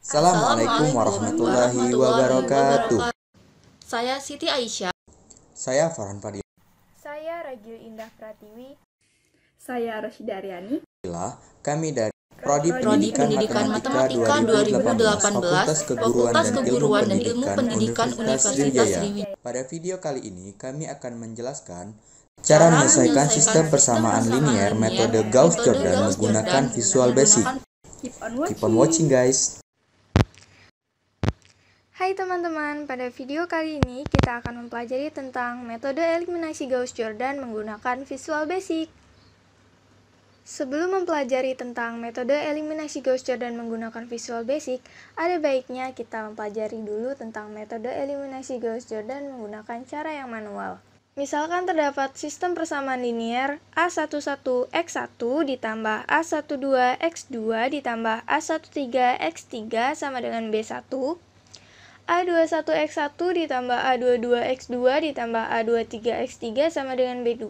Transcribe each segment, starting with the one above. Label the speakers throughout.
Speaker 1: Assalamualaikum warahmatullahi wabarakatuh.
Speaker 2: Saya Siti Aisyah.
Speaker 1: Saya Farhan Fadil.
Speaker 3: Saya Ragil Indah Pratiwi. Saya Rasyida Aryani.
Speaker 1: Kami dari Prodi
Speaker 2: Pendidikan Matematika 2018 Fakultas Keguruan dan Ilmu Pendidikan Universitas Sriwijaya.
Speaker 1: Pada video kali ini kami akan menjelaskan cara menyelesaikan sistem persamaan linier metode Gauss-Jordan menggunakan Visual Basic. Keep on watching guys.
Speaker 3: Hai teman-teman, pada video kali ini kita akan mempelajari tentang metode eliminasi Gauss-Jordan menggunakan Visual Basic. Sebelum mempelajari tentang metode eliminasi Gauss-Jordan menggunakan Visual Basic, ada baiknya kita mempelajari dulu tentang metode eliminasi Gauss-Jordan menggunakan cara yang manual. Misalkan terdapat sistem persamaan linier A11X1 ditambah A12X2 ditambah A13X3 sama dengan B1, A21X1 ditambah A22X2 ditambah A23X3 sama dengan B2,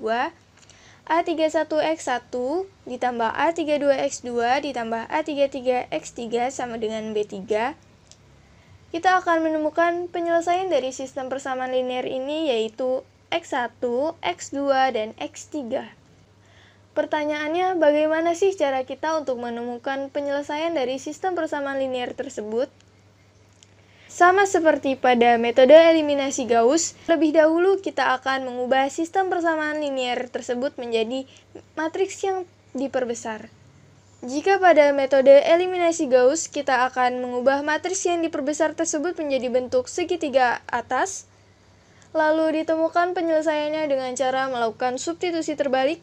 Speaker 3: A31X1 ditambah A32X2 ditambah A33X3 sama dengan B3. Kita akan menemukan penyelesaian dari sistem persamaan linier ini yaitu X1, X2, dan X3. Pertanyaannya, bagaimana sih cara kita untuk menemukan penyelesaian dari sistem persamaan linier tersebut? Sama seperti pada metode eliminasi Gauss, lebih dahulu kita akan mengubah sistem persamaan linier tersebut menjadi matriks yang diperbesar. Jika pada metode eliminasi Gauss, kita akan mengubah matriks yang diperbesar tersebut menjadi bentuk segitiga atas, lalu ditemukan penyelesaiannya dengan cara melakukan substitusi terbalik,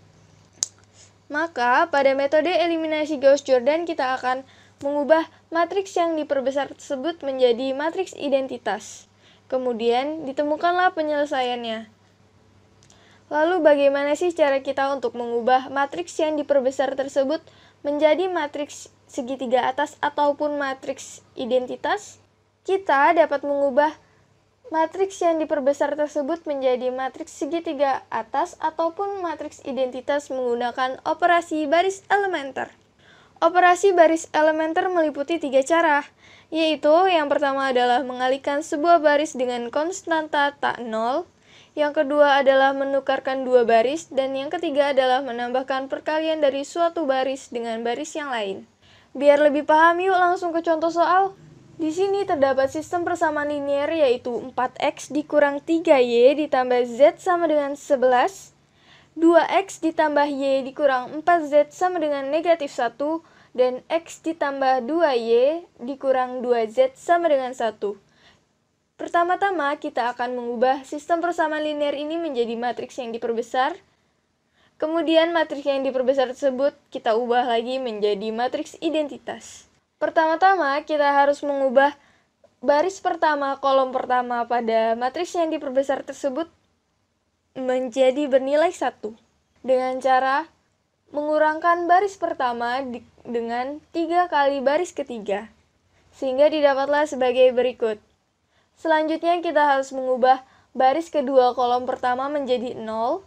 Speaker 3: maka pada metode eliminasi Gauss-Jordan kita akan mengubah matriks yang diperbesar tersebut menjadi matriks identitas. Kemudian ditemukanlah penyelesaiannya. Lalu bagaimana sih cara kita untuk mengubah matriks yang diperbesar tersebut menjadi matriks segitiga atas ataupun matriks identitas? Kita dapat mengubah matriks yang diperbesar tersebut menjadi matriks segitiga atas ataupun matriks identitas menggunakan operasi baris elementer. Operasi baris elementer meliputi 3 cara, yaitu yang pertama adalah mengalihkan sebuah baris dengan konstanta tak nol, yang kedua adalah menukarkan dua baris, dan yang ketiga adalah menambahkan perkalian dari suatu baris dengan baris yang lain. Biar lebih paham, yuk langsung ke contoh soal. Di sini terdapat sistem persamaan linier yaitu 4x dikurang 3y ditambah z sama dengan 11, 2x ditambah y dikurang 4z sama dengan negatif 1, dan x ditambah 2y dikurang 2z sama dengan 1. Pertama-tama kita akan mengubah sistem persamaan linier ini menjadi matriks yang diperbesar. Kemudian matriks yang diperbesar tersebut kita ubah lagi menjadi matriks identitas. Pertama-tama kita harus mengubah baris pertama kolom pertama pada matriks yang diperbesar tersebut menjadi bernilai 1 dengan cara mengurangkan baris pertama dengan 3 kali baris ketiga sehingga didapatlah sebagai berikut. Selanjutnya kita harus mengubah baris kedua kolom pertama menjadi 0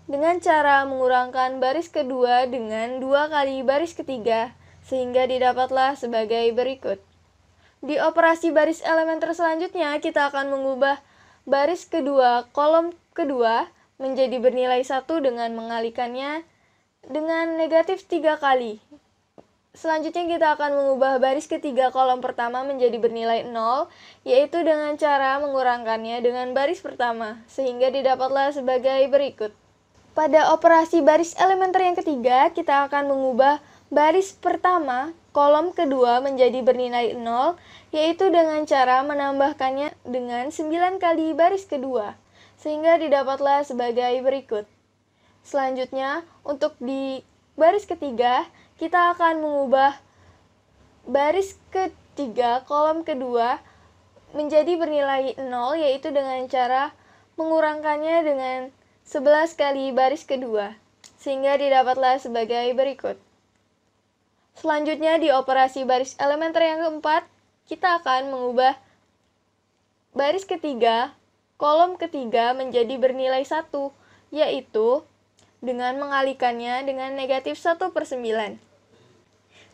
Speaker 3: dengan cara mengurangkan baris kedua dengan 2 kali baris ketiga sehingga didapatlah sebagai berikut. Di operasi baris elementer selanjutnya kita akan mengubah baris kedua kolom kedua menjadi bernilai 1 dengan mengalihkannya dengan negatif 3 kali. Selanjutnya kita akan mengubah baris ketiga kolom pertama menjadi bernilai 0, yaitu dengan cara mengurangkannya dengan baris pertama, sehingga didapatlah sebagai berikut. Pada operasi baris elementer yang ketiga, kita akan mengubah baris pertama kolom kedua menjadi bernilai 0, yaitu dengan cara menambahkannya dengan 9 kali baris kedua, sehingga didapatlah sebagai berikut. Selanjutnya, untuk di baris ketiga, kita akan mengubah baris ketiga kolom kedua menjadi bernilai 0, yaitu dengan cara mengurangkannya dengan 11 kali baris kedua, sehingga didapatlah sebagai berikut. Selanjutnya di operasi baris elementer yang keempat, kita akan mengubah baris ketiga kolom ketiga menjadi bernilai 1, yaitu dengan mengalihkannya dengan negatif 1/9.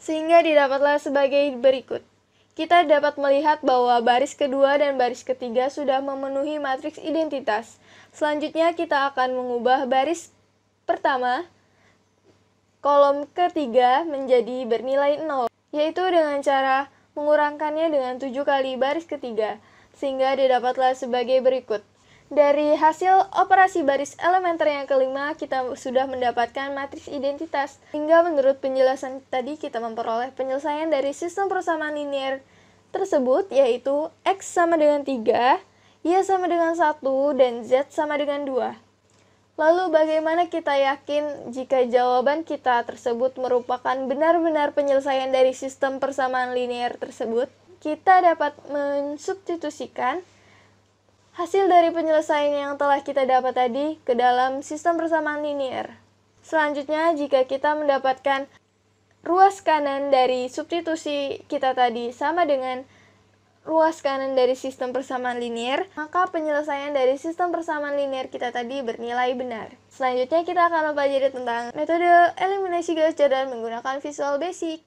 Speaker 3: Sehingga didapatlah sebagai berikut. kita dapat melihat bahwa baris kedua dan baris ketiga sudah memenuhi matriks identitas. Selanjutnya kita akan mengubah baris pertama, kolom ketiga menjadi bernilai 0, yaitu dengan cara mengurangkannya dengan 7 kali baris ketiga, sehingga didapatlah sebagai berikut. Dari hasil operasi baris elementer yang kelima, kita sudah mendapatkan matriks identitas. Hingga menurut penjelasan tadi, kita memperoleh penyelesaian dari sistem persamaan linear tersebut, yaitu X sama dengan 3, Y sama dengan 1, dan Z sama dengan 2. Lalu bagaimana kita yakin jika jawaban kita tersebut merupakan benar-benar penyelesaian dari sistem persamaan linear tersebut? Kita dapat mensubstitusikan hasil dari penyelesaian yang telah kita dapat tadi ke dalam sistem persamaan linear. Selanjutnya, jika kita mendapatkan ruas kanan dari substitusi kita tadi sama dengan ruas kanan dari sistem persamaan linear, maka penyelesaian dari sistem persamaan linear kita tadi bernilai benar. Selanjutnya, kita akan mempelajari tentang metode eliminasi Gauss-Jordan menggunakan Visual Basic.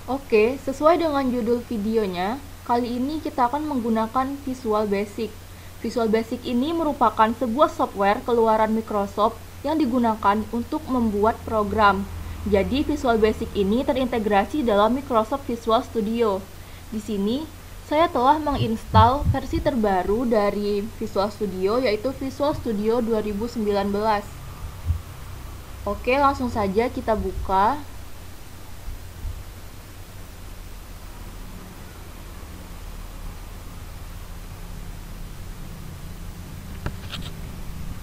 Speaker 2: Oke, sesuai dengan judul videonya, kali ini kita akan menggunakan Visual Basic. Visual Basic ini merupakan sebuah software keluaran Microsoft yang digunakan untuk membuat program. Jadi Visual Basic ini terintegrasi dalam Microsoft Visual Studio. Di sini saya telah menginstal versi terbaru dari Visual Studio, yaitu Visual Studio 2019. Oke, langsung saja kita buka.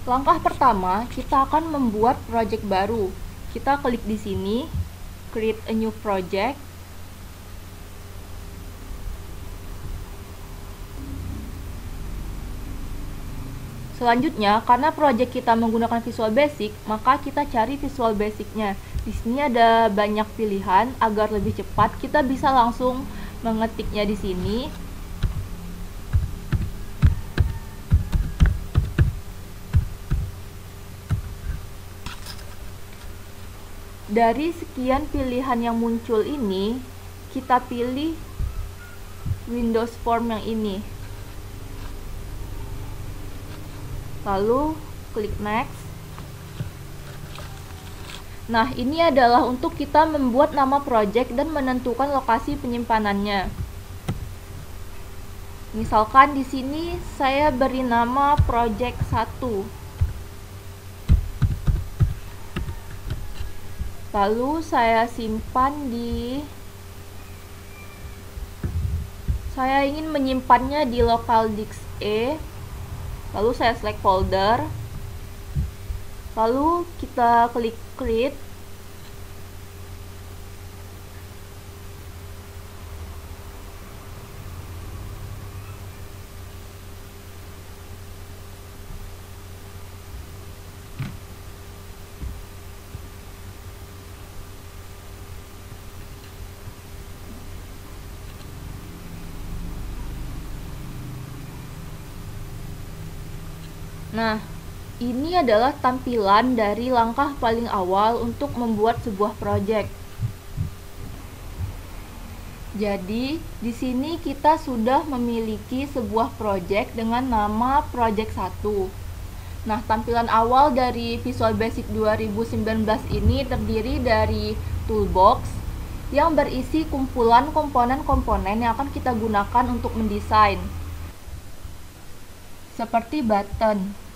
Speaker 2: Langkah pertama, kita akan membuat project baru. Kita klik di sini, create a new project. Selanjutnya, karena project kita menggunakan Visual Basic, maka kita cari Visual Basic-nya. Di sini ada banyak pilihan. Agar lebih cepat, kita bisa langsung mengetiknya di sini. Dari sekian pilihan yang muncul ini, kita pilih Windows Form yang ini. Lalu klik next. Nah, ini adalah untuk kita membuat nama project dan menentukan lokasi penyimpanannya. Misalkan di sini saya beri nama project 1. Lalu saya simpan saya ingin menyimpannya di local disk E. Lalu saya select folder. Lalu kita klik create. Nah, ini adalah tampilan dari langkah paling awal untuk membuat sebuah project. Jadi, di sini kita sudah memiliki sebuah project dengan nama project 1. Nah, tampilan awal dari Visual Basic 2019 ini terdiri dari toolbox yang berisi kumpulan komponen-komponen yang akan kita gunakan untuk mendesain. Seperti button.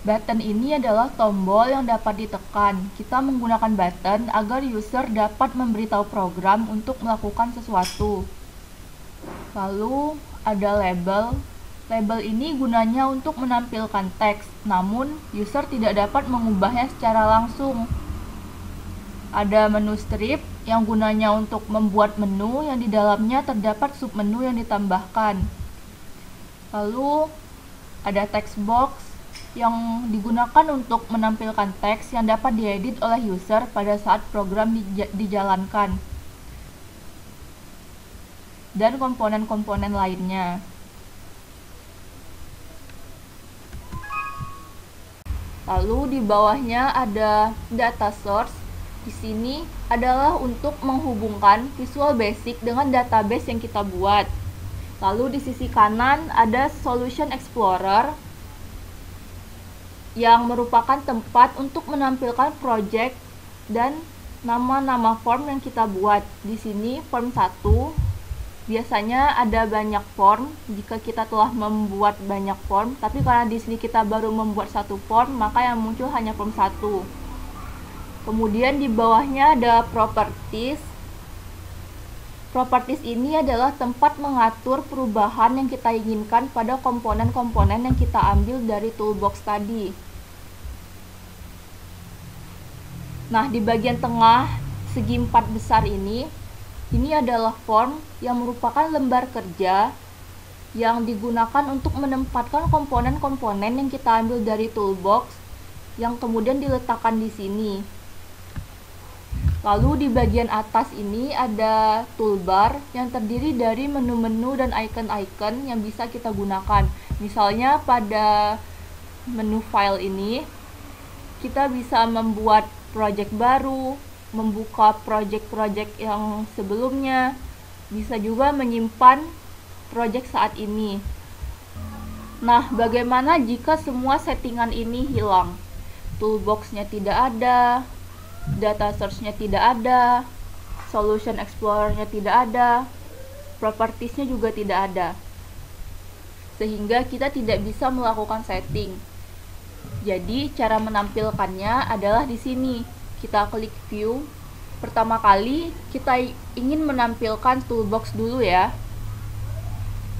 Speaker 2: Button ini adalah tombol yang dapat ditekan. Kita menggunakan button agar user dapat memberitahu program untuk melakukan sesuatu. Lalu ada label. Label ini gunanya untuk menampilkan teks, namun user tidak dapat mengubahnya secara langsung. Ada menu strip yang gunanya untuk membuat menu yang di dalamnya terdapat submenu yang ditambahkan. Lalu ada text box yang digunakan untuk menampilkan teks yang dapat diedit oleh user pada saat program dijalankan, dan komponen-komponen lainnya. Lalu di bawahnya ada data source. di sini adalah untuk menghubungkan Visual Basic dengan database yang kita buat. Lalu di sisi kanan ada Solution Explorer yang merupakan tempat untuk menampilkan project dan nama-nama form yang kita buat. Di sini form 1 biasanya ada banyak form jika kita telah membuat banyak form, tapi karena di sini kita baru membuat satu form, maka yang muncul hanya form 1. Kemudian di bawahnya ada properties. Properties ini adalah tempat mengatur perubahan yang kita inginkan pada komponen-komponen yang kita ambil dari toolbox tadi. Nah, di bagian tengah segi 4 besar ini adalah form yang merupakan lembar kerja yang digunakan untuk menempatkan komponen-komponen yang kita ambil dari toolbox yang kemudian diletakkan di sini. Lalu di bagian atas ini ada toolbar yang terdiri dari menu-menu dan icon-icon yang bisa kita gunakan. Misalnya pada menu file ini, kita bisa membuat project baru, membuka project-project yang sebelumnya, bisa juga menyimpan project saat ini. Nah, bagaimana jika semua settingan ini hilang? Toolbox-nya tidak ada, data source-nya tidak ada, solution explorer-nya tidak ada, properties-nya juga tidak ada. Sehingga kita tidak bisa melakukan setting. Jadi, cara menampilkannya adalah di sini. Kita klik view. Pertama kali, kita ingin menampilkan toolbox dulu ya.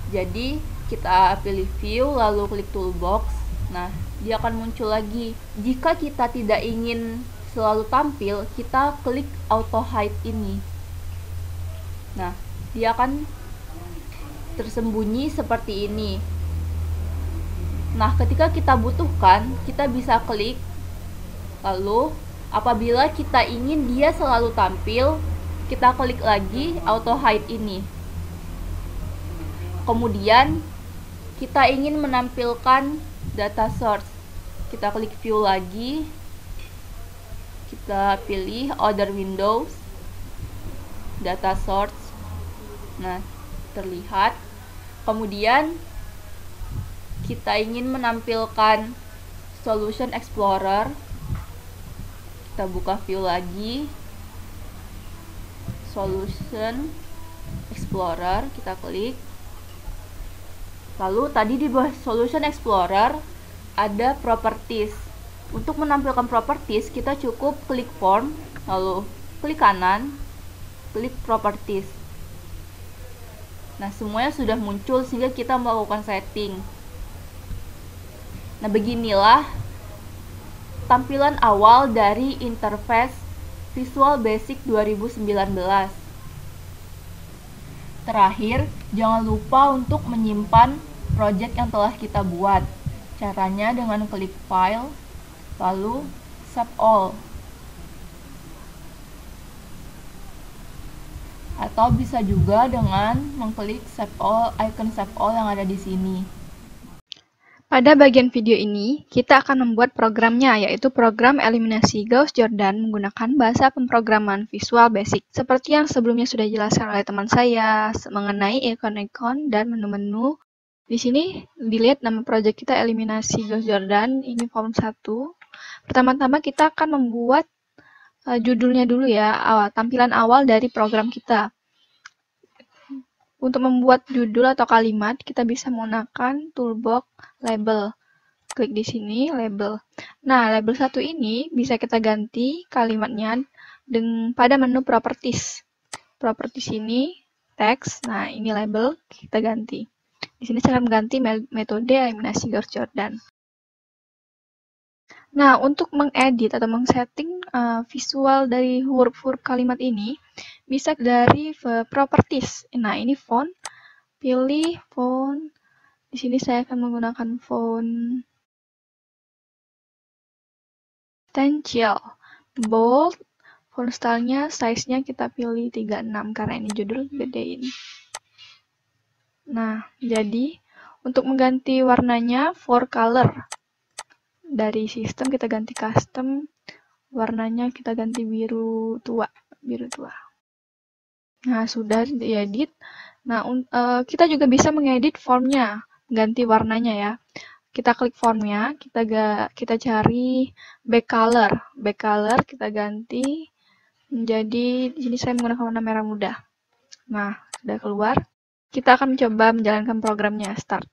Speaker 2: Jadi, kita pilih view, lalu klik toolbox. Nah, dia akan muncul lagi. Jika kita tidak ingin selalu tampil, kita klik auto hide ini. Nah, dia akan tersembunyi seperti ini. Nah, ketika kita butuhkan, kita bisa klik. Lalu, apabila kita ingin dia selalu tampil, kita klik lagi auto hide ini. Kemudian, kita ingin menampilkan data source. Kita klik view lagi. Kita pilih other windows, data source. Nah, terlihat. Kemudian kita ingin menampilkan solution explorer. Kita buka view lagi, solution explorer, kita klik. Lalu tadi di bawah solution explorer ada properties. Untuk menampilkan properties, kita cukup klik form, lalu klik kanan, klik properties. Nah, semuanya sudah muncul sehingga kita melakukan setting. Nah, beginilah tampilan awal dari interface Visual Basic 2019. Terakhir, jangan lupa untuk menyimpan project yang telah kita buat. Caranya dengan klik file, lalu save all, atau bisa juga dengan mengklik save all, icon save all yang ada di sini.
Speaker 3: Pada bagian video ini, kita akan membuat programnya, yaitu program eliminasi Gauss-Jordan menggunakan bahasa pemrograman Visual Basic. Seperti yang sebelumnya sudah dijelaskan oleh teman saya mengenai icon-icon dan menu-menu. Di sini dilihat nama project kita eliminasi Gauss-Jordan, ini form 1. Pertama-tama kita akan membuat judulnya dulu ya, tampilan awal dari program kita. Untuk membuat judul atau kalimat, kita bisa menggunakan toolbox label. Klik di sini, label. Nah, label 1 ini bisa kita ganti kalimatnya pada menu properties. Properties ini text, nah ini label, kita ganti. Di sini cara mengganti metode eliminasi Gauss-Jordan. Nah, untuk mengedit atau mengsetting visual dari huruf-huruf kalimat ini, bisa dari properties. Nah, ini font. Pilih font. Di sini saya akan menggunakan font Essential. Bold. Font style-nya, size-nya kita pilih 36 karena ini judul, gedein. Nah, jadi untuk mengganti warnanya, for color. Dari sistem kita ganti custom warnanya kita ganti biru tua. Nah, sudah diedit. Nah, kita juga bisa mengedit formnya, ganti warnanya ya. Kita klik formnya, kita cari back color. Back color kita ganti menjadi, di sini saya menggunakan warna merah muda. Nah, sudah keluar. Kita akan mencoba menjalankan programnya, start.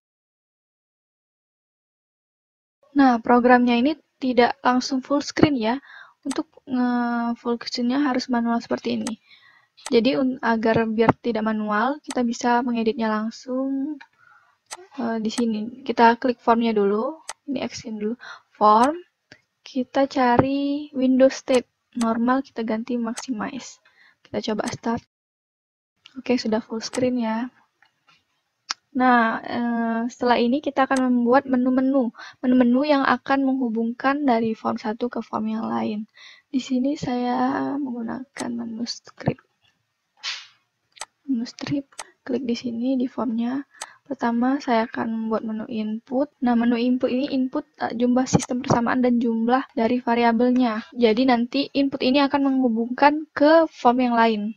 Speaker 3: Nah, programnya ini tidak langsung full screen ya. Untuk full screen-nya harus manual seperti ini. Jadi agar biar tidak manual, kita bisa mengeditnya langsung di sini. Kita klik formnya dulu. Ini extend dulu. Form. Kita cari Windows State. Normal kita ganti maximize. Kita coba start. Oke, sudah full screen ya. Nah, setelah ini kita akan membuat menu-menu. Menu-menu yang akan menghubungkan dari form satu ke form yang lain. Di sini saya menggunakan menu script. Menu strip, klik di sini di formnya. Pertama, saya akan membuat menu input. Nah, menu input ini input jumlah sistem persamaan dan jumlah dari variabelnya. Jadi nanti input ini akan menghubungkan ke form yang lain.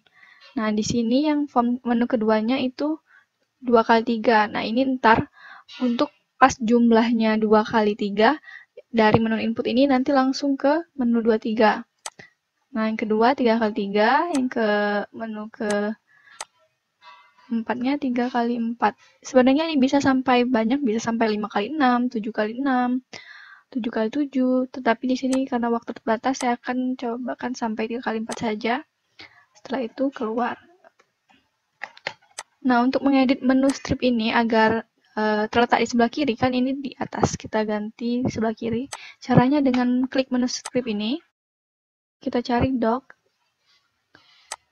Speaker 3: Nah, di sini yang form menu keduanya itu 2x3. Nah, ini ntar untuk pas jumlahnya 2x3 dari menu input ini nanti langsung ke menu 23. Nah, yang kedua 3x3, yang ke menu ke 4-nya 3x4. Sebenarnya ini bisa sampai banyak, bisa sampai 5x6, 7x6, 7x7. Tetapi di sini karena waktu terbatas saya akan cobakan sampai 3x4 saja. Setelah itu keluar. Nah, untuk mengedit menu strip ini agar terletak di sebelah kiri, kan ini di atas. Kita ganti di sebelah kiri. Caranya dengan klik menu strip ini, kita cari dock.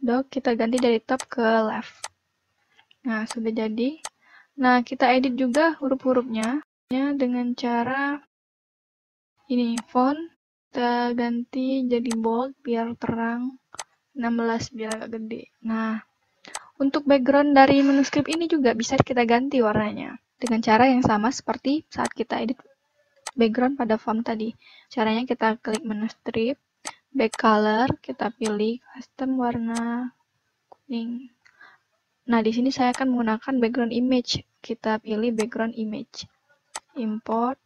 Speaker 3: Dock kita ganti dari top ke left. Nah, sudah jadi. Nah, kita edit juga huruf-hurufnya dengan cara ini, font. Kita ganti jadi bold biar terang. 16 biar agak gede. Nah, untuk background dari menu script ini juga bisa kita ganti warnanya. Dengan cara yang sama seperti saat kita edit background pada form tadi. Caranya kita klik menu strip, back color, kita pilih custom warna kuning. Nah, di sini saya akan menggunakan background image. Kita pilih background image. Import.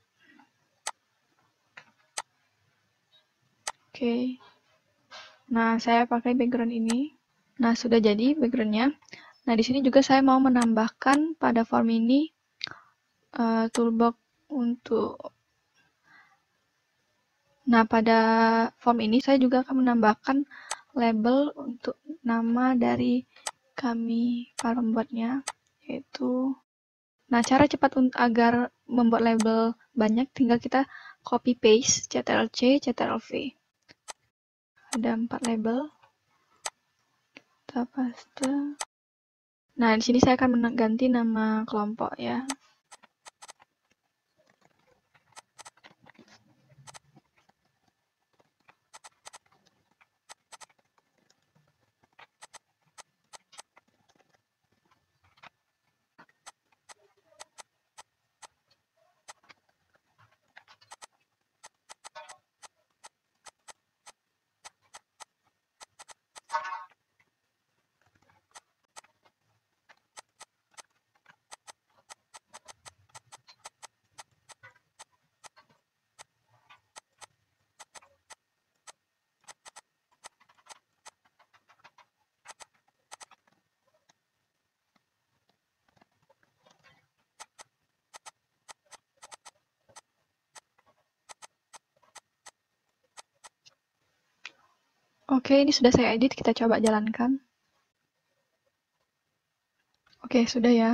Speaker 3: Oke. Nah, saya pakai background ini. Nah, sudah jadi backgroundnya. Nah, di sini juga saya mau menambahkan pada form ini toolbox untuk. Nah, pada form ini saya juga akan menambahkan label untuk nama dari kami para pembuatnya, yaitu. Nah, cara cepat agar membuat label banyak, tinggal kita copy paste Ctrl+C, Ctrl+V. Ada 4 label. Kita paste. Nah, di sini saya akan mengganti nama kelompok ya. Oke, ini sudah saya edit, kita coba jalankan. Oke, sudah ya.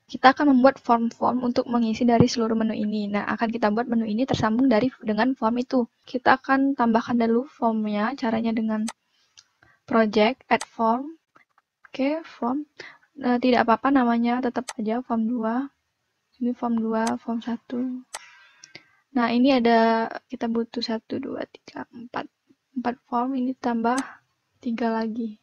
Speaker 3: Kita akan membuat form-form untuk mengisi dari seluruh menu ini. Nah, akan kita buat menu ini tersambung dengan form itu. Kita akan tambahkan dulu formnya, caranya dengan project, add form. Oke, form. Nah, tidak apa-apa namanya, tetap aja form 2. Ini form 2, form 1. Nah, ini ada, kita butuh 1, 2, 3, 4. 4 form, ini tambah 3 lagi.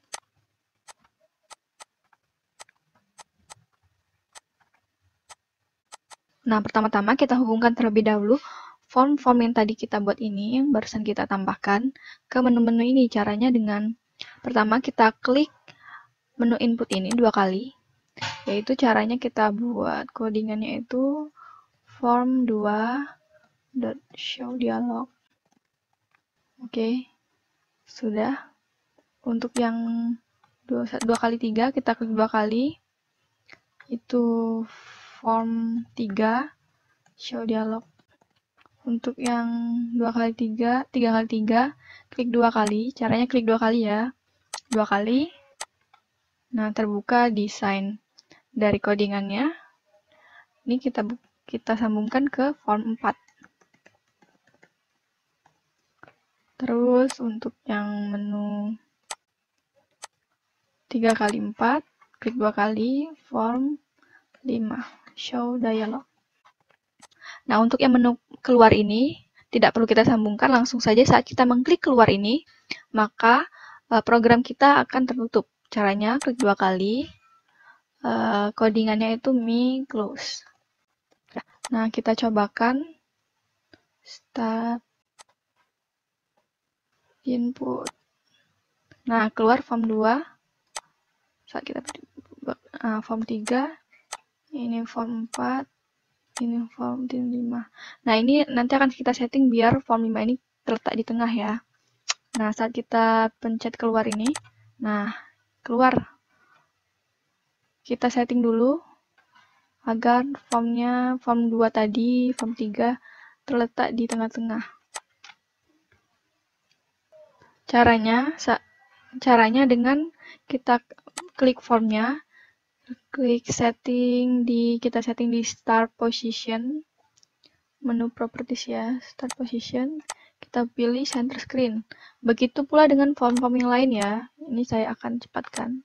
Speaker 3: Nah, pertama-tama kita hubungkan terlebih dahulu form-form yang tadi kita buat ini, yang barusan kita tambahkan ke menu-menu ini. Caranya dengan pertama kita klik menu input ini 2 kali, yaitu caranya kita buat codingannya itu form2.show dialog. Oke, sudah. Untuk yang 2 kali 3 kita klik 2 kali, itu form 3 show dialog. Untuk yang 2 kali 3, 3 kali 3, klik 2 kali. Caranya klik 2 kali ya. 2 kali. Nah, terbuka desain dari codingannya. Ini kita sambungkan ke form 4. Terus untuk yang menu 3 kali 4, klik 2 kali, form 5, show dialog. Nah, untuk yang menu keluar ini, tidak perlu kita sambungkan, langsung saja saat kita mengklik keluar ini, maka program kita akan tertutup. Caranya klik 2 kali, codingannya itu me close. Nah, kita cobakan start input. Nah, keluar form 2. Saat kita form 3, ini form 4, ini form 5. Nah, ini nanti akan kita setting biar form 5 ini terletak di tengah ya. Nah, saat kita pencet keluar ini, nah, keluar. Kita setting dulu agar form 2 tadi, form 3 terletak di tengah-tengah. Caranya dengan kita klik formnya, klik kita setting di start position, menu properties ya, start position, kita pilih center screen. Begitu pula dengan form-form yang lain ya. Ini saya akan cepatkan.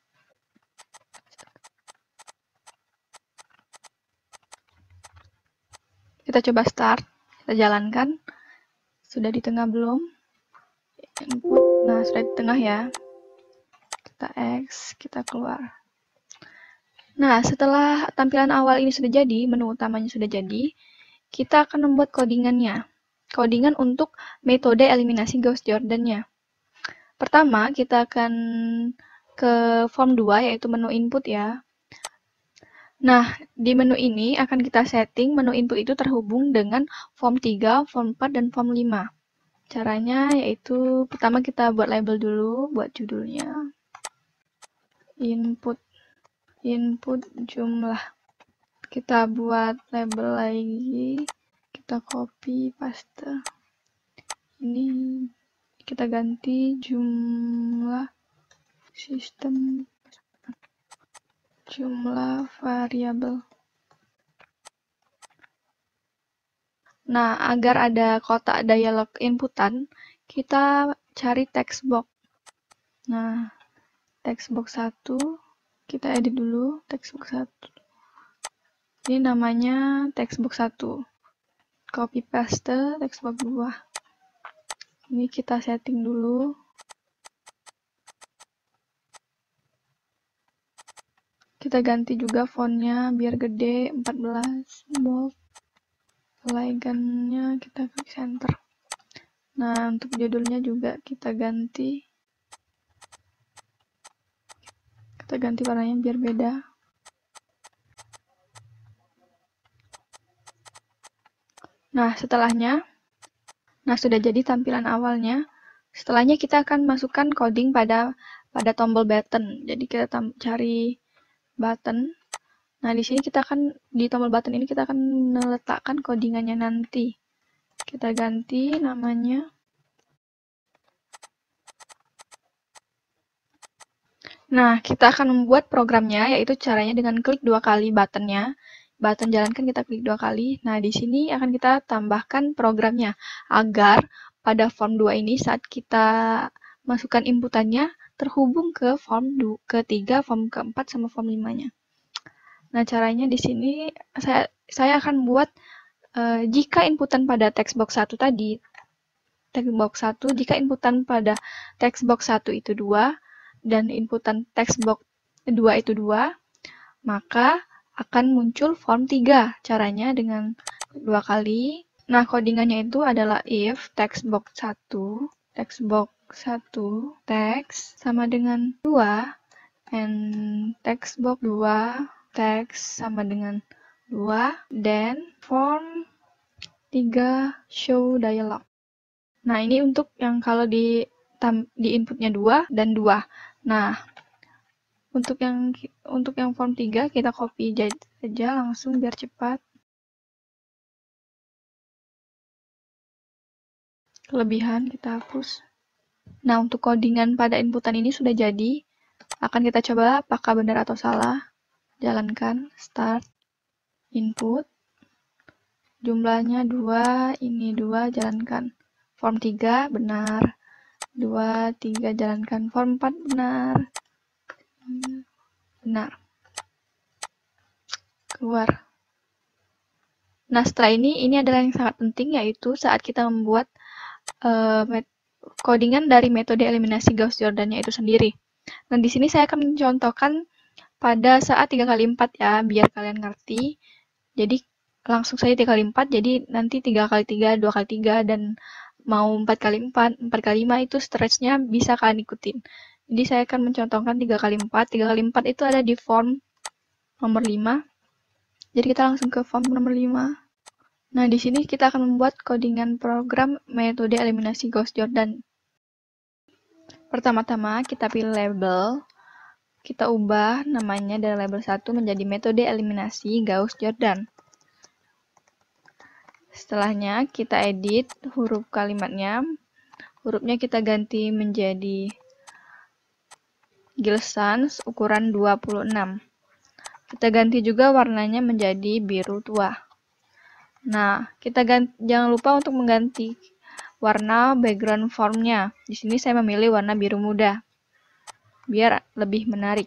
Speaker 3: Kita coba start, kita jalankan. Sudah di tengah belum? Input, nah sudah di tengah ya. Kita X, kita keluar. Nah, setelah tampilan awal ini sudah jadi, menu utamanya sudah jadi, kita akan membuat codingannya. Codingan untuk metode eliminasi Gauss-Jordan-nya. Pertama, kita akan ke form 2, yaitu menu input ya. Nah, di menu ini akan kita setting menu input itu terhubung dengan form 3, form 4, dan form 5. Caranya yaitu, pertama kita buat label dulu, buat judulnya. Input jumlah. Kita buat label lagi, kita copy paste. Ini kita ganti jumlah sistem, jumlah variabel. Nah, agar ada kotak dialog inputan, kita cari text box. Nah, text box 1, kita edit dulu text box 1. Ini namanya text box 1. Copy paste text box 2. Ini kita setting dulu. Kita ganti juga fontnya biar gede, 14, bold. Alignment-nya kita klik center. Nah, untuk judulnya juga kita ganti warnanya biar beda. Nah, sudah jadi tampilan awalnya. Setelahnya kita akan masukkan coding pada tombol button. Jadi kita cari button. Nah, di sini di tombol button ini kita akan meletakkan codingannya nanti. Kita ganti namanya. Nah, kita akan membuat programnya, yaitu caranya dengan klik 2 kali buttonnya. Button jalankan kita klik 2 kali. Nah, di sini akan kita tambahkan programnya agar pada form 2 ini saat kita masukkan inputannya terhubung ke form ketiga, form keempat, sama form 5-nya. Nah, caranya di sini saya akan buat jika inputan pada text box 1 tadi, jika inputan pada text box 1 itu 2 dan inputan text box 2 itu 2, maka akan muncul form 3. Caranya dengan 2 kali, Nah, codingannya itu adalah if textbox 1 text sama dengan 2 and textbox 2 text sama dengan 2 then form 3 show dialog. Nah, ini untuk yang kalau di inputnya 2 dan 2. Nah, untuk yang form 3 kita copy aja langsung biar cepat. Kelebihan kita hapus. Nah, untuk codingan pada inputan ini sudah jadi. Akan kita coba apakah benar atau salah. Jalankan, start, input. Jumlahnya 2, ini 2, jalankan. Form 3, benar. 2, 3, jalankan. Form 4, benar. Benar. Keluar. Nah, setelah ini adalah yang sangat penting, yaitu saat kita membuat codingan dari metode eliminasi Gauss-Jordan itu sendiri. Nah, di sini saya akan mencontohkan pada saat 3x4 ya, biar kalian ngerti. Jadi, langsung saja 3x4, jadi nanti 3x3, 2x3, dan mau 4x4, 4x5 itu stretch-nya bisa kalian ikutin. Jadi, saya akan mencontohkan 3x4. 3x4 itu ada di form nomor 5. Jadi, kita langsung ke form nomor 5. Nah, di sini kita akan membuat codingan program metode eliminasi Gauss-Jordan. Pertama-tama, kita pilih label. Kita ubah namanya dari label 1 menjadi metode eliminasi Gauss-Jordan. Setelahnya, kita edit huruf kalimatnya. Hurufnya kita ganti menjadi Gilsans ukuran 26. Kita ganti juga warnanya menjadi biru tua. Nah, jangan lupa untuk mengganti warna background formnya. Di sini saya memilih warna biru muda, biar lebih menarik.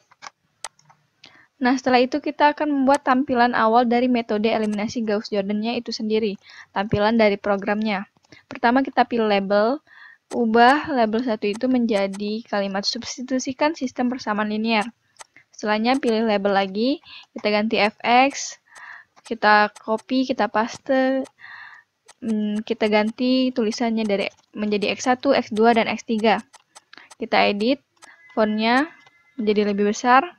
Speaker 3: Nah, setelah itu kita akan membuat tampilan awal dari metode eliminasi Gauss-Jordan-nya itu sendiri. Tampilan dari programnya. Pertama kita pilih label. Ubah label 1 itu menjadi kalimat substitusikan sistem persamaan linear. Setelahnya pilih label lagi. Kita ganti fx. Kita copy, kita paste. Kita ganti tulisannya menjadi X1, X2, dan X3. Kita edit fontnya menjadi lebih besar.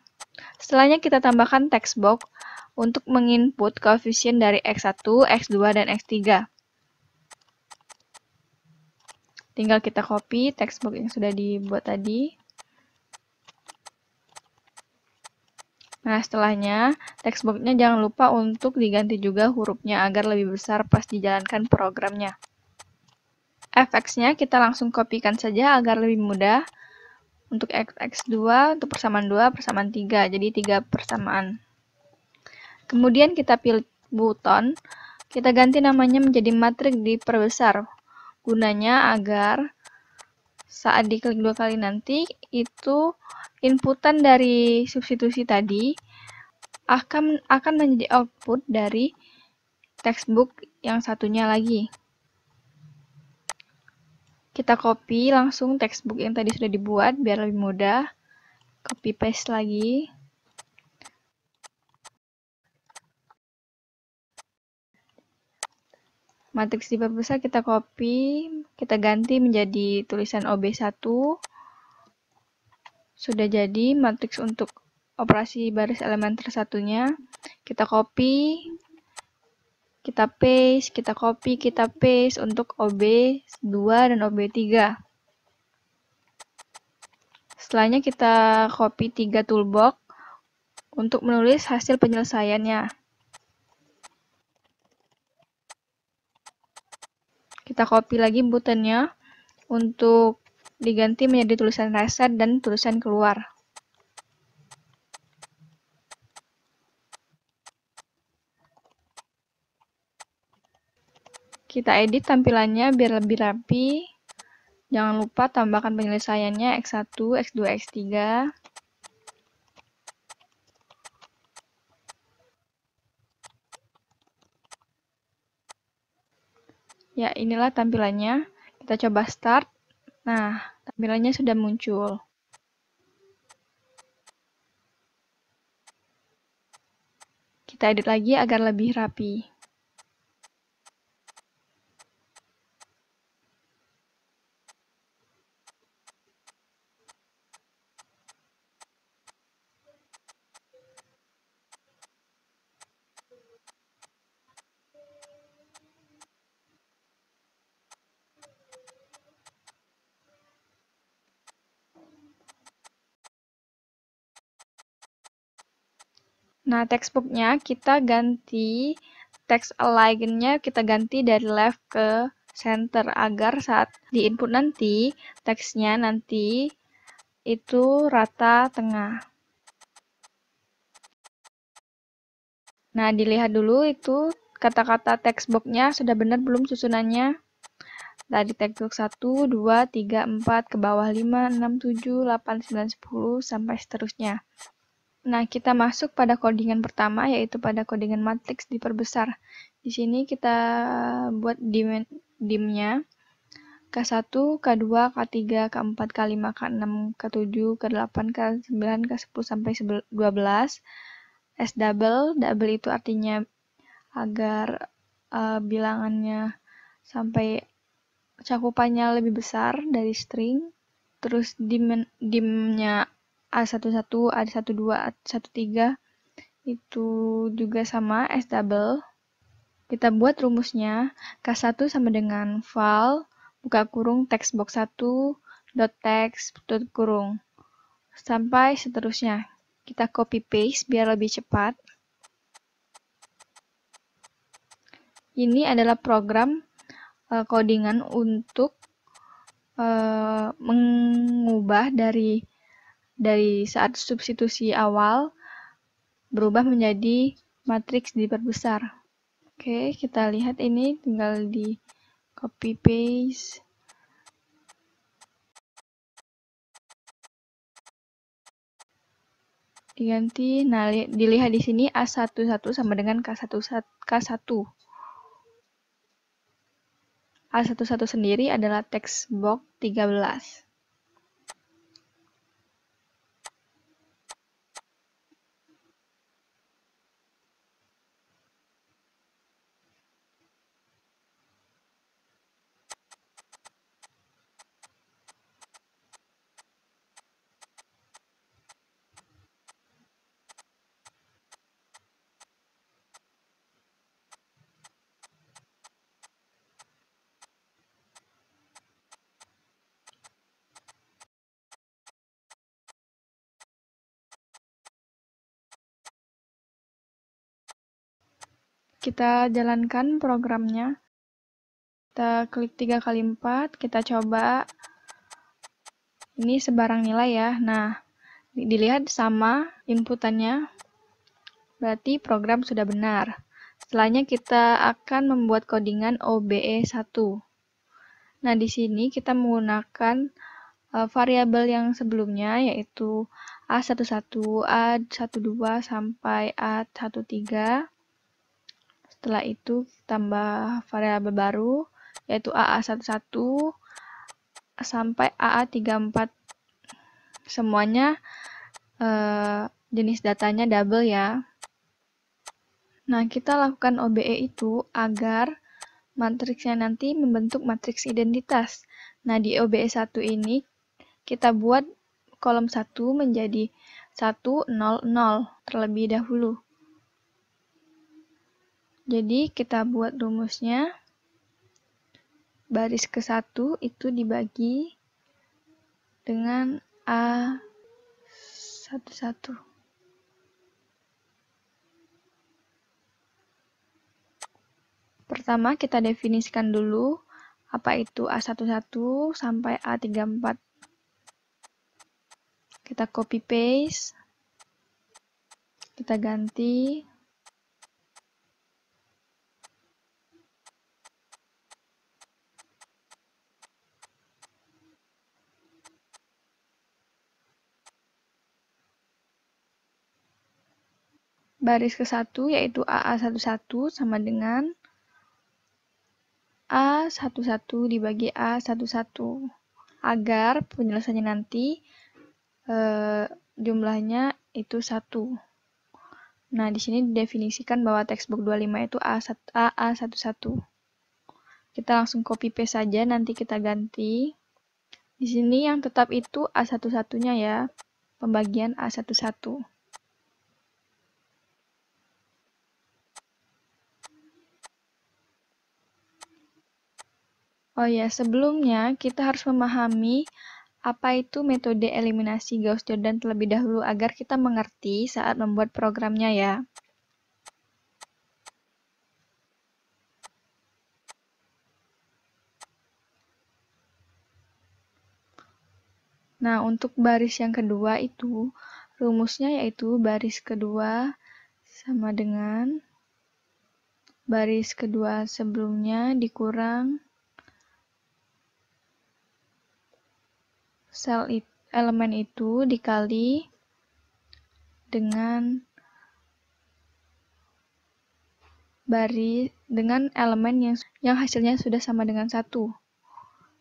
Speaker 3: Setelahnya kita tambahkan text box untuk menginput koefisien dari X1, X2, dan X3. Tinggal kita copy text box yang sudah dibuat tadi. Nah, setelahnya text box-nya jangan lupa untuk diganti juga hurufnya agar lebih besar pas dijalankan programnya. Fx-nya kita langsung kopikan saja agar lebih mudah. Untuk X2, untuk persamaan 2, persamaan 3. Jadi 3 persamaan. Kemudian kita pilih buton. Kita ganti namanya menjadi matriks diperbesar. Gunanya agar saat diklik 2 kali nanti, itu inputan dari substitusi tadi akan menjadi output dari textbook yang satunya lagi. Kita copy langsung textbook yang tadi sudah dibuat biar lebih mudah. Copy paste lagi. Matriks diperbesar kita copy, kita ganti menjadi tulisan OB1. Sudah jadi matriks untuk operasi baris elementer satunya. Kita copy, kita paste, kita copy, kita paste untuk OB2 dan OB3. Setelahnya kita copy 3 toolbox untuk menulis hasil penyelesaiannya. Kita copy lagi buttonnya untuk diganti menjadi tulisan reset dan tulisan keluar. Kita edit tampilannya biar lebih rapi. Jangan lupa tambahkan penyelesaiannya X1, X2, X3. Ya, inilah tampilannya. Kita coba start. Nah, tampilannya sudah muncul. Kita edit lagi agar lebih rapi. Nah, textbooknya kita ganti, text align-nya kita ganti dari left ke center agar saat di input nanti, teksnya nanti itu rata tengah. Nah, dilihat dulu itu kata-kata textbooknya sudah benar belum susunannya. Dari textbook 1, 2, 3, 4, ke bawah 5, 6, 7, 8, 9, 10, sampai seterusnya. Nah, kita masuk pada codingan pertama, yaitu pada codingan matriks diperbesar. Di sini kita buat dim-nya K1, K2, K3, K4, K5, K6, K7, K8, K9, K10, sampai 12. S double itu artinya agar bilangannya sampai cakupannya lebih besar dari string. Terus dim-nya A11, A12, A13 itu juga sama, S double. Kita buat rumusnya, K1 sama dengan val, buka kurung, textbox 1, .text, tutup kurung. Sampai seterusnya. Kita copy paste biar lebih cepat. Ini adalah program codingan untuk mengubah dari saat substitusi awal berubah menjadi matriks diperbesar. Oke, kita lihat ini tinggal di copy paste. Diganti. Nah, dilihat di sini A11 sama dengan K1. A11 sendiri adalah textbox 13. Kita jalankan programnya. Kita klik 3 kali 4, kita coba. Ini sebarang nilai ya. Nah, dilihat sama inputannya. Berarti program sudah benar. Setelahnya kita akan membuat codingan OBE1. Nah, di sini kita menggunakan variabel yang sebelumnya, yaitu A11, A12, sampai A13. Setelah itu tambah variabel baru, yaitu AA11 sampai AA34. Semuanya jenis datanya double ya. Nah, kita lakukan OBE itu agar matriksnya nanti membentuk matriks identitas. Nah, di OBE1 ini kita buat kolom 1 menjadi 1, 0, 0 terlebih dahulu. Jadi kita buat rumusnya, baris ke-1 itu dibagi dengan A11. Pertama kita definisikan dulu apa itu A11 sampai A34. Kita copy paste, kita ganti. Baris ke-1 yaitu AA11 sama dengan A11 dibagi A11 agar penyelesaiannya nanti jumlahnya itu 1. Nah, di sini didefinisikan bahwa textbook 25 itu AA11. Kita langsung copy paste saja, nanti kita ganti. Di sini yang tetap itu A11-nya ya, pembagian A11. Oh ya, sebelumnya kita harus memahami apa itu metode eliminasi Gauss-Jordan terlebih dahulu agar kita mengerti saat membuat programnya ya. Nah, untuk baris yang kedua itu, rumusnya yaitu baris kedua sama dengan baris kedua sebelumnya dikurang elemen itu dikali dengan elemen yang hasilnya sudah sama dengan 1.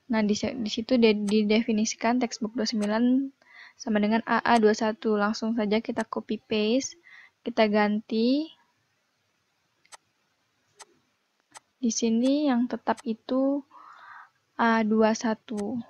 Speaker 3: Nah, di situ didefinisikan textbook 29 sama dengan AA21. Langsung saja kita copy paste, kita ganti. Di sini yang tetap itu A21.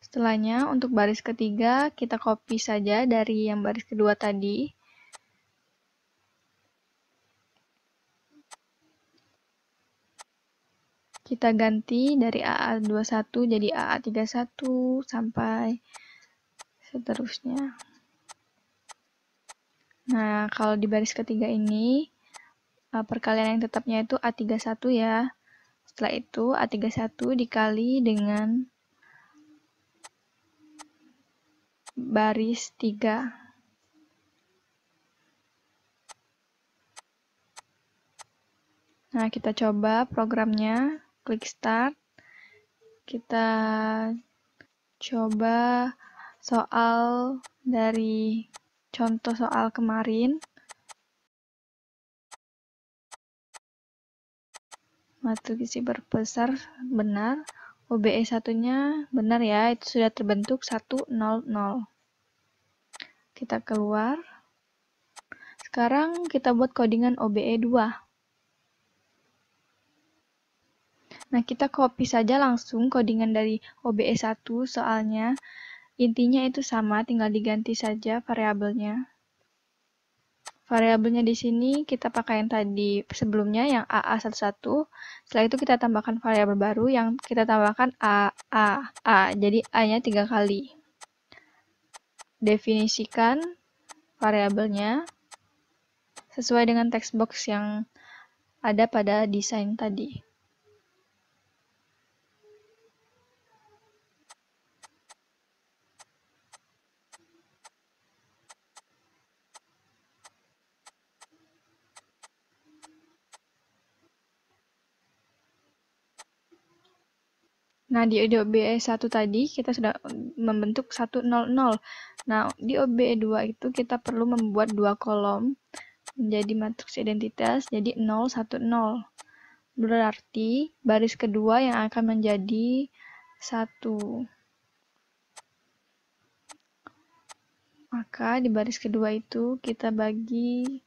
Speaker 3: Setelahnya, untuk baris ketiga, kita copy saja dari yang baris kedua tadi. Kita ganti dari AA21 jadi AA31 sampai seterusnya. Nah, kalau di baris ketiga ini, perkalian yang tetapnya itu A31 ya. Setelah itu, A31 dikali dengan baris 3. Nah, kita coba programnya, klik start. Kita coba soal dari contoh soal kemarin. Matriks berbesar benar. OBE 1-nya benar ya, itu sudah terbentuk 1, 0, 0. Kita keluar. Sekarang kita buat codingan OBE 2. Nah, kita copy saja langsung codingan dari OBE 1, soalnya intinya itu sama, tinggal diganti saja variabelnya. Variabelnya di sini kita pakai yang tadi sebelumnya, yang AA11. Setelah itu kita tambahkan variabel baru yang kita tambahkan A. Jadi A-nya 3 kali. Definisikan variabelnya sesuai dengan text box yang ada pada desain tadi. Nah, di OBE 1 tadi kita sudah membentuk 1, 0, 0. Nah, di OBE 2 itu kita perlu membuat 2 kolom menjadi matriks identitas, jadi 0, 1, 0. Berarti baris kedua yang akan menjadi 1. Maka di baris kedua itu kita bagi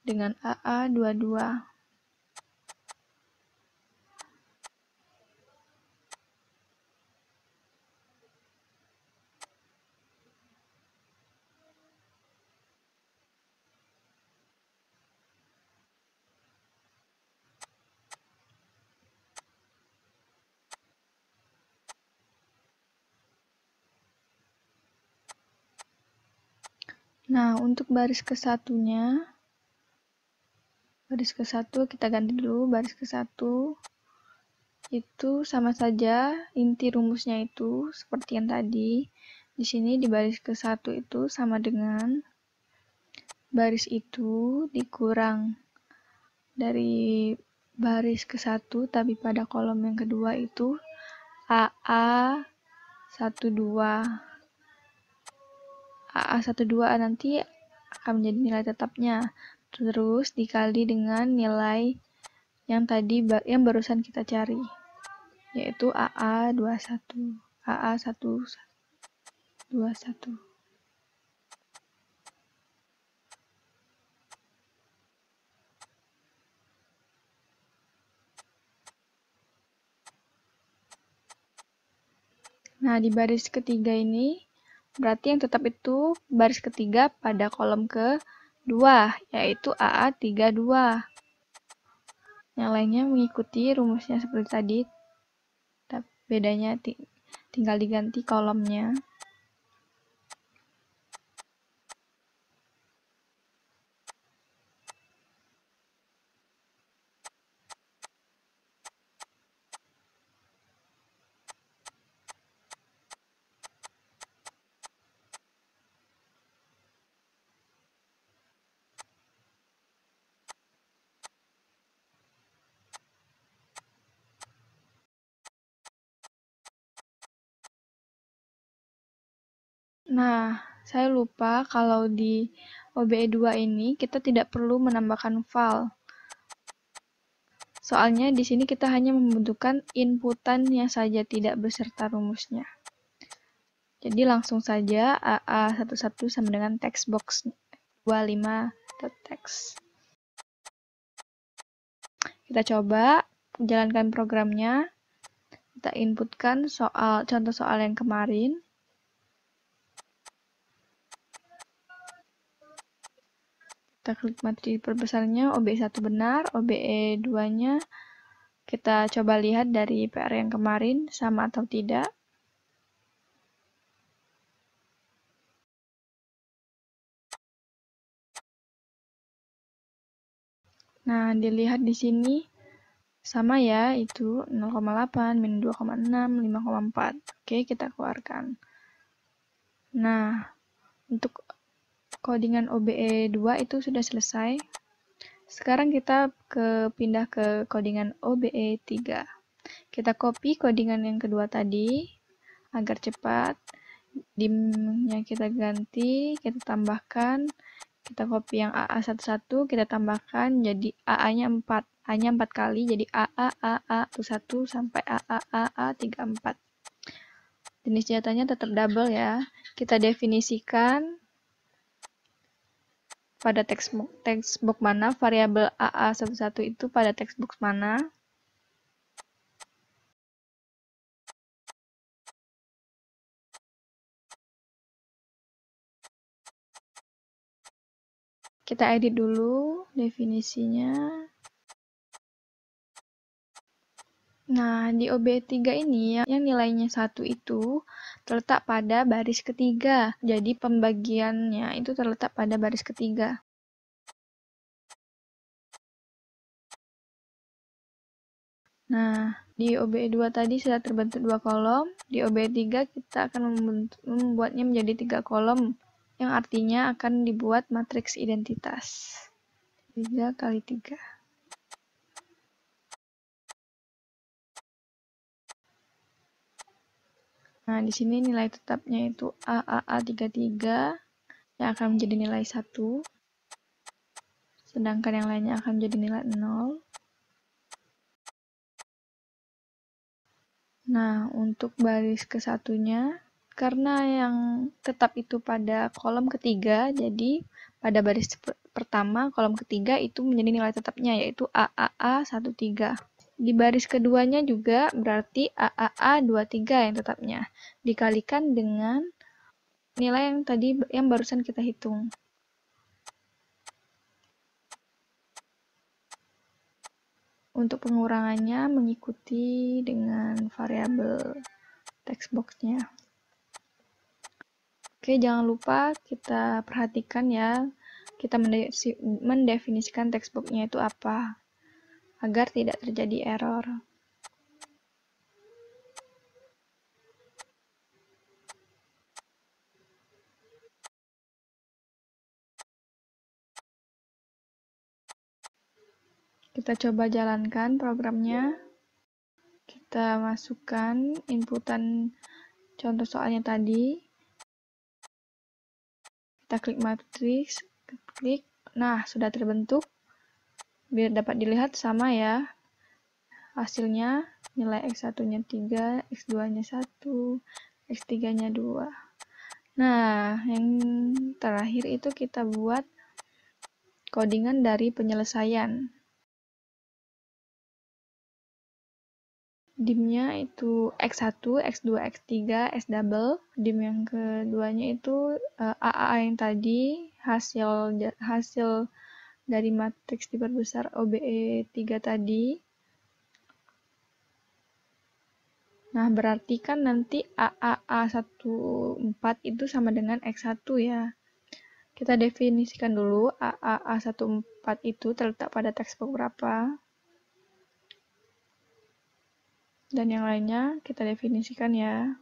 Speaker 3: dengan AA22. Nah, untuk baris ke-1-nya, baris ke-1 kita ganti dulu, baris ke-1 itu sama saja, inti rumusnya itu seperti yang tadi. Di sini di baris ke-1 itu sama dengan baris itu dikurang dari baris ke-1, tapi pada kolom yang kedua itu AA12. AA12 nanti akan menjadi nilai tetapnya. Terus dikali dengan nilai yang tadi yang barusan kita cari, yaitu AA21. AA121. Nah, di baris ketiga ini, berarti yang tetap itu baris ketiga pada kolom kedua, yaitu AA32. Yang lainnya mengikuti rumusnya seperti tadi, tapi bedanya tinggal diganti kolomnya. Nah, saya lupa kalau di OBE2 ini kita tidak perlu menambahkan val. Soalnya di sini kita hanya membutuhkan inputannya saja, tidak beserta rumusnya. Jadi langsung saja AA11 sama dengan textbox 25.text. Kita coba jalankan programnya. Kita inputkan contoh soal yang kemarin. Kita klik matriks perbesarnya, OBE1 benar, OBE2-nya kita coba lihat dari PR yang kemarin sama atau tidak. Nah, dilihat di sini sama ya, itu 0,8, min 2,6, 5,4. Oke, kita keluarkan. Nah, untuk codingan OBE2 itu sudah selesai. Sekarang kita pindah ke codingan OBE3. Kita copy codingan yang kedua tadi agar cepat. Dim-nya kita ganti, kita tambahkan. Kita copy yang AA11, kita tambahkan jadi AA-nya 4. A-nya 4 kali, jadi AA1 sampai AA34. Jenis senjatanya tetap double ya. Kita definisikan pada textbox mana, variabel AA11 itu pada textbox mana. Kita edit dulu definisinya. Nah, di OB3 ini yang nilainya 1 itu terletak pada baris ketiga. Jadi pembagiannya itu terletak pada baris ketiga. Nah, di OBE2 tadi sudah terbentuk 2 kolom. Di OBE3 kita akan membuatnya menjadi 3 kolom, yang artinya akan dibuat matriks identitas. 3 kali 3. Nah, di sini nilai tetapnya itu AAA33 yang akan menjadi nilai 1. Sedangkan yang lainnya akan menjadi nilai 0. Nah, untuk baris ke-1-nya, karena yang tetap itu pada kolom ketiga, jadi pada baris pertama, kolom ketiga itu menjadi nilai tetapnya, yaitu AAA13. Di baris keduanya juga berarti AAA23 yang tetapnya, dikalikan dengan nilai yang tadi yang barusan kita hitung. Untuk pengurangannya mengikuti dengan variabel textbox-nya. Oke, jangan lupa kita perhatikan ya, kita mendefinisikan textbox-nya itu apa, agar tidak terjadi error. Kita coba jalankan programnya. Kita masukkan inputan contoh soalnya tadi. Kita klik matriks, klik. Nah, sudah terbentuk. Biar dapat dilihat sama ya. Hasilnya nilai X1-nya 3, X2-nya 1, X3-nya 2. Nah, yang terakhir itu kita buat codingan dari penyelesaian. Dim-nya itu X1, X2, X3, S double. Dim yang keduanya itu AAA yang tadi, hasil dari matriks diperbesar OBE 3 tadi. Nah, berarti kan nanti AAA14 itu sama dengan X1 ya. Kita definisikan dulu AAA14 itu terletak pada textbook berapa. Dan yang lainnya kita definisikan ya.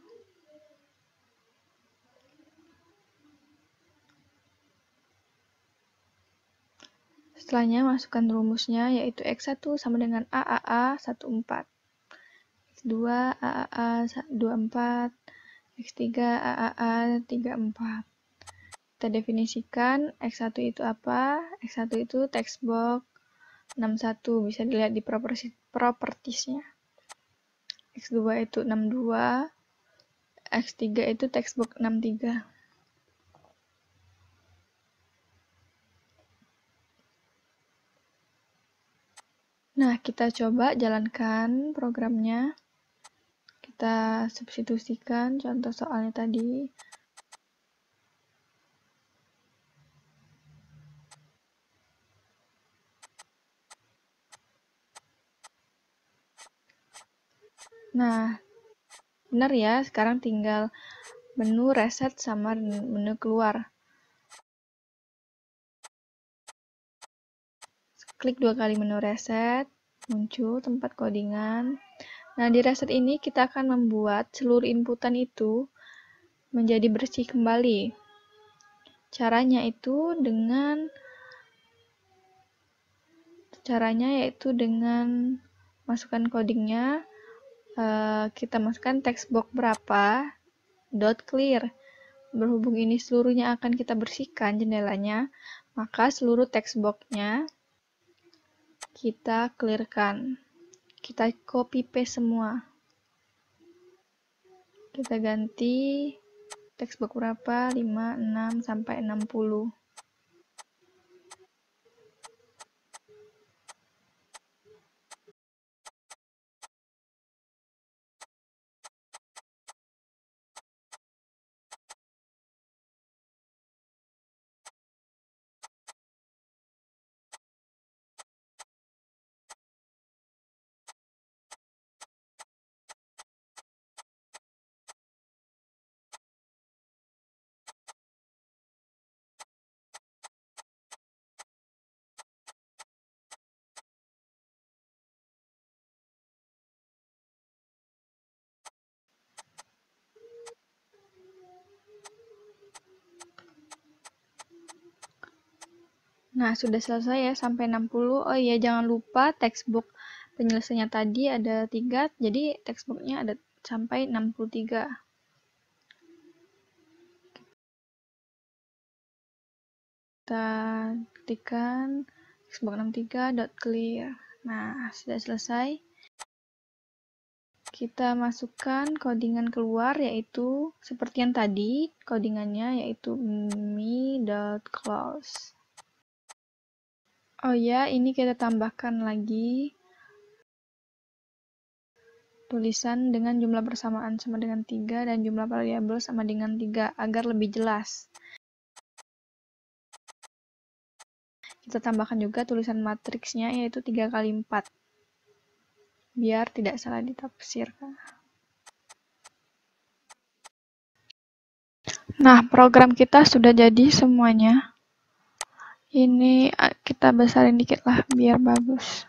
Speaker 3: Setelahnya masukkan rumusnya, yaitu X1 sama dengan AAA14. X2 AAA24, X3 AAA34. Kita definisikan X1 itu apa? X1 itu textbook 61, bisa dilihat di propertiesnya. X2 itu 62, X3 itu textbook 63. Nah, kita coba jalankan programnya. Kita substitusikan contoh soalnya tadi. Nah, benar ya, sekarang tinggal menu reset sama menu keluar. Klik 2 kali menu reset, muncul tempat codingan. Nah, di reset ini kita akan membuat seluruh inputan itu menjadi bersih kembali. Caranya yaitu dengan masukkan codingnya. Kita masukkan textbox berapa, .clear. Berhubung ini seluruhnya akan kita bersihkan jendelanya, maka seluruh textbox-nya kita clearkan. Kita copy paste semua. Kita ganti textbox berapa, 5, 6, sampai 60. Nah, sudah selesai ya sampai 60. Oh iya, jangan lupa textbook penyelesaiannya tadi ada 3, jadi textbooknya ada sampai 63. Kita ketikkan textbook 63.clear. Nah, sudah selesai. Kita masukkan codingan keluar, yaitu seperti yang tadi, codingannya yaitu me.close. Oh ya, ini kita tambahkan lagi tulisan dengan jumlah persamaan sama dengan 3 dan jumlah variabel sama dengan 3 agar lebih jelas. Kita tambahkan juga tulisan matriksnya yaitu 3 kali 4 biar tidak salah ditafsirkan. Nah, program kita sudah jadi semuanya. Ini kita besarin dikit lah biar bagus.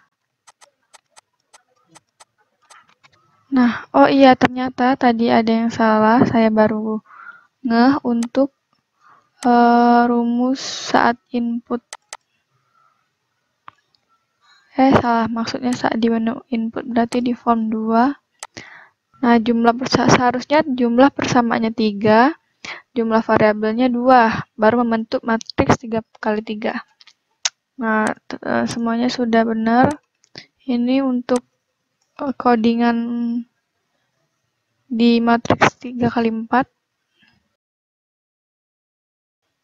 Speaker 3: Nah, oh iya, ternyata tadi ada yang salah. Saya baru ngeh untuk rumus saat input. Salah, maksudnya saat di menu input, berarti di form 2. Nah, seharusnya jumlah persamaannya 3, jumlah variabelnya 2, baru membentuk matriks 3 kali 3. Nah, semuanya sudah benar. Ini untuk codingan di matriks 3 kali 4.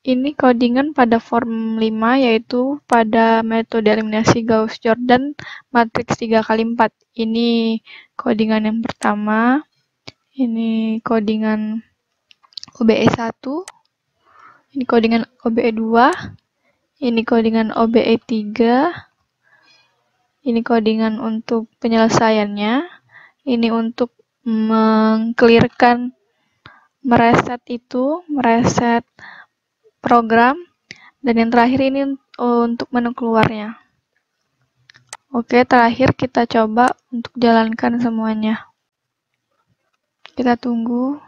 Speaker 3: Ini codingan pada form 5, yaitu pada metode eliminasi Gauss-Jordan matriks 3x4. Ini codingan yang pertama. Ini codingan OBE1. Ini codingan OBE2. Ini codingan OBE3. Ini codingan untuk penyelesaiannya. Ini untuk meng-clearkan mereset program. Dan yang terakhir ini untuk menu keluarnya. Oke, terakhir kita coba untuk jalankan semuanya. Kita tunggu.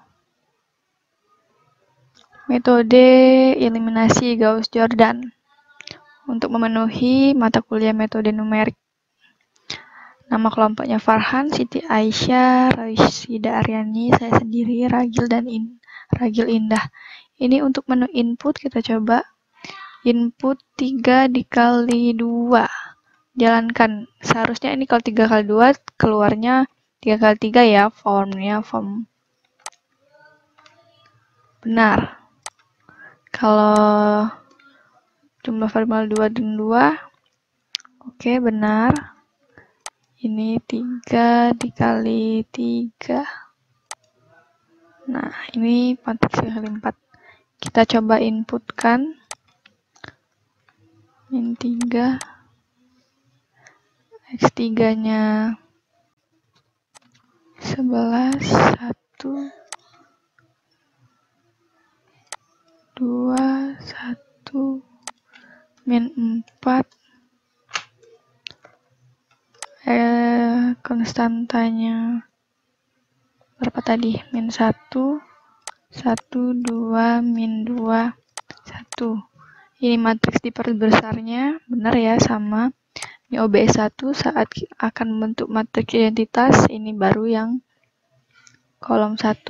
Speaker 3: Metode eliminasi Gauss-Jordan untuk memenuhi mata kuliah metode numerik. Nama kelompoknya Farhan, Siti Aisyah, Raisida Aryani, saya sendiri, Ragil Indah. Ini untuk menu input, kita coba input 3 dikali 2. Jalankan. Seharusnya ini kalau 3 kali 2 keluarnya 3 kali 3 ya, formnya form benar. Kalau jumlah variabel 2 dan 2, oke, benar. Ini 3 dikali 3. Nah, ini matriks 3 kali 4. Kita coba inputkan. Min 3. X3-nya 11, 1, 2, 1, min 4. Konstantanya berapa tadi? Min 1, 1, 2, min 2, 1. Ini matriks diperbesarnya, benar ya, sama. Ini OBE1 saat akan membentuk matriks identitas, ini baru yang kolom 1.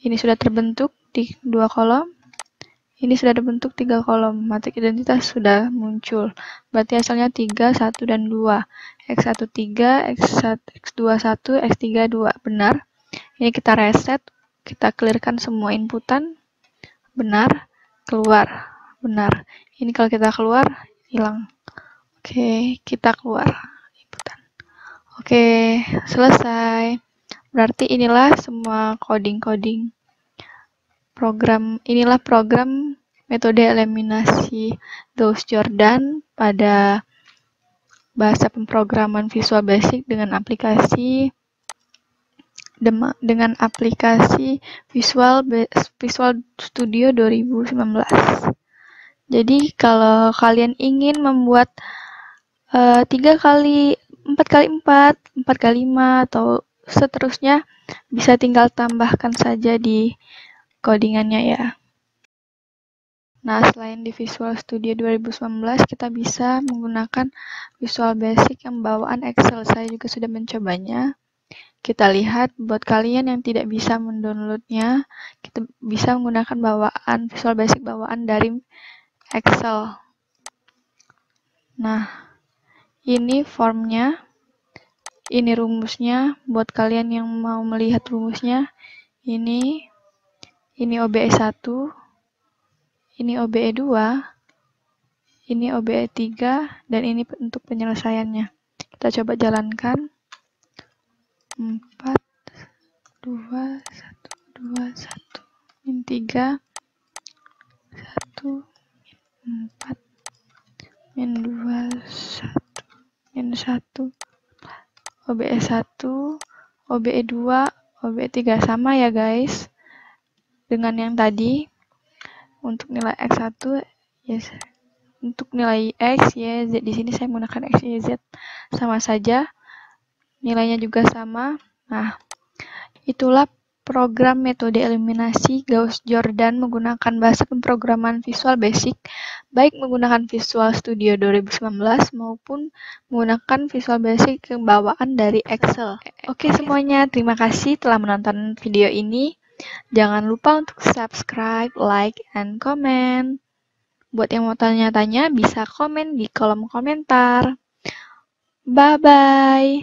Speaker 3: Ini sudah terbentuk di 2 kolom. Ini sudah terbentuk 3 kolom. Matriks identitas sudah muncul. Berarti hasilnya 3, 1, dan 2. X1 3, X2 1, X3 2. Benar. Ini kita reset. Kita clearkan semua inputan. Benar. Keluar. Benar. Ini kalau kita keluar, hilang. Oke, kita keluar inputan. Oke, selesai. Berarti inilah semua coding-coding program. Inilah program metode eliminasi Gauss-Jordan pada bahasa pemrograman Visual Basic dengan aplikasi Visual Studio 2019. Jadi kalau kalian ingin membuat 3 kali 4 kali 4, 4 kali 5 atau seterusnya, bisa tinggal tambahkan saja di codingannya ya. Nah, selain di Visual Studio 2019, kita bisa menggunakan Visual Basic yang bawaan Excel. Saya juga sudah mencobanya. Kita lihat, buat kalian yang tidak bisa mendownloadnya, kita bisa menggunakan bawaan Visual Basic bawaan dari Excel. Nah, ini formnya, ini rumusnya. Buat kalian yang mau melihat rumusnya, ini OBE1, ini OBE2, ini OBE3, dan ini untuk penyelesaiannya. Kita coba jalankan. 4, 2, 1, 2, 1, min 3, 1, min 4, min 2, 1, min 1, OBE1, OBE2, OBE3 sama ya guys dengan yang tadi. Untuk nilai X1, yes. Untuk nilai X, Y, Z, di sini saya menggunakan X, Y, Z sama saja. Nilainya juga sama. Nah, itulah program metode eliminasi Gauss-Jordan menggunakan bahasa pemrograman Visual Basic, baik menggunakan Visual Studio 2019 maupun menggunakan Visual Basic yang bawaan dari Excel. Oke semuanya, terima kasih telah menonton video ini. Jangan lupa untuk subscribe, like, and comment. Buat yang mau tanya-tanya, bisa komen di kolom komentar. Bye-bye.